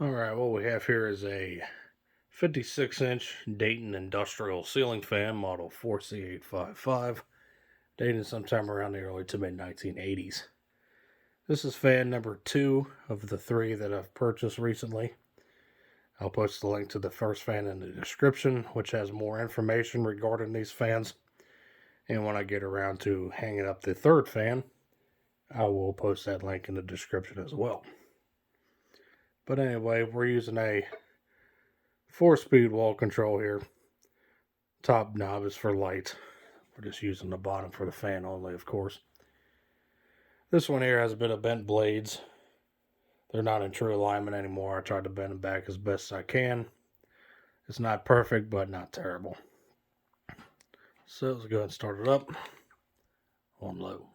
Alright, what we have here is a 56-inch Dayton Industrial ceiling fan, model 4C855, dated sometime around the early to mid 1980s. This is fan number 2 of the 3 that I've purchased recently. I'll post the link to the first fan in the description, which has more information regarding these fans. And when I get around to hanging up the third fan, I will post that link in the description as well. But anyway, we're using a 4-speed wall control here. Top knob is for light. We're just using the bottom for the fan only, of course. This one here has a bit of bent blades. They're not in true alignment anymore. I tried to bend them back as best as I can. It's not perfect, but not terrible. So let's go ahead and start it up on low.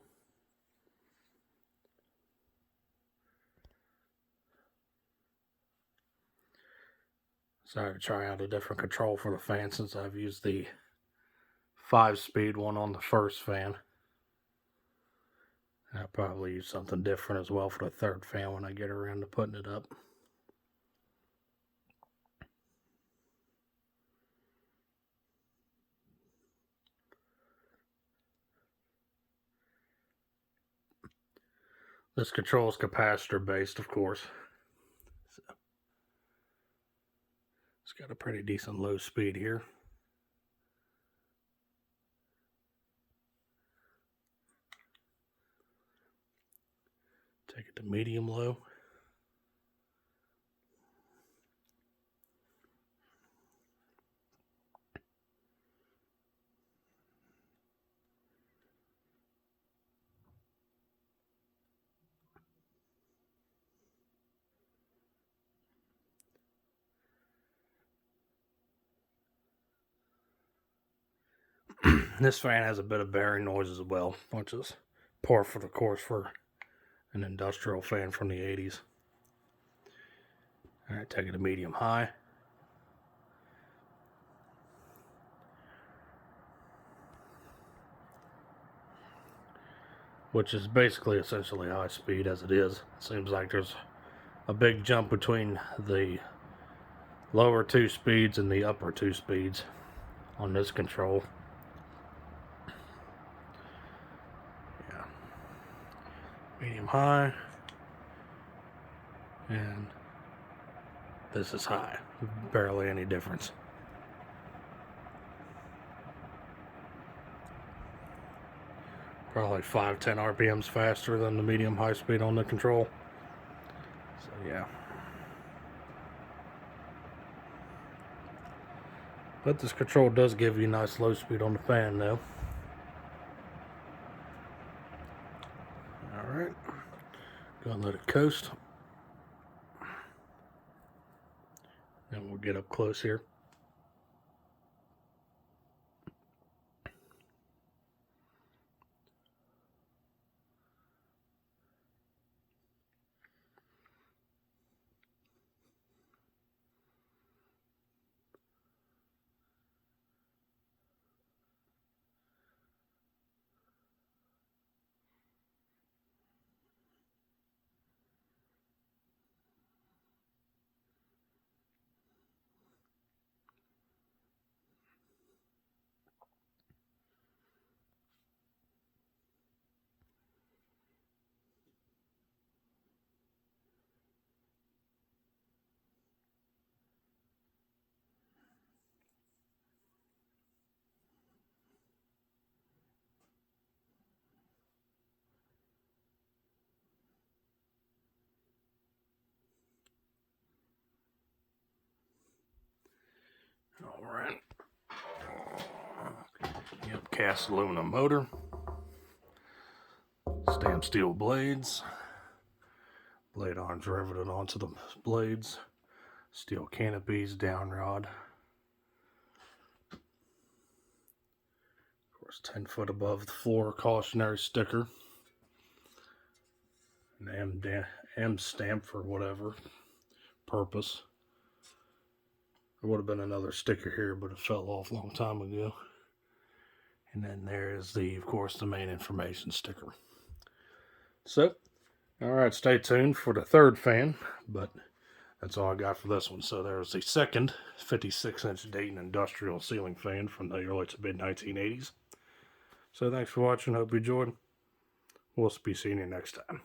Decided to try out a different control for the fan since I've used the 5-speed one on the first fan. I'll probably use something different as well for the third fan when I get around to putting it up. This control is capacitor based, of course. So it's got a pretty decent low speed here. Take it to medium low. This fan has a bit of bearing noise as well, which is par for the course for an industrial fan from the 80s. Alright, take it to medium high. Which is basically essentially high speed as it is. It seems like there's a big jump between the lower 2 speeds and the upper 2 speeds on this control. Yeah. Medium high. And this is high. Barely any difference. Probably 5-10 RPMs faster than the medium high speed on the control. So yeah. But this control does give you nice low speed on the fan though. Alright. Go and let it coast. And we'll get up close here. Alright. Yep, cast aluminum motor. Stamped steel blades. Blade arms riveted onto the blades. Steel canopies, down rod. Of course, 10 foot above the floor cautionary sticker. An M stamp for whatever purpose. There would have been another sticker here, but it fell off a long time ago. And then there is of course, the main information sticker. So, alright, stay tuned for the third fan, but That's all I got for this one. So there's the second 56-inch Dayton Industrial ceiling fan from the early to mid 1980s. So thanks for watching. Hope you enjoyed. We'll be seeing you next time.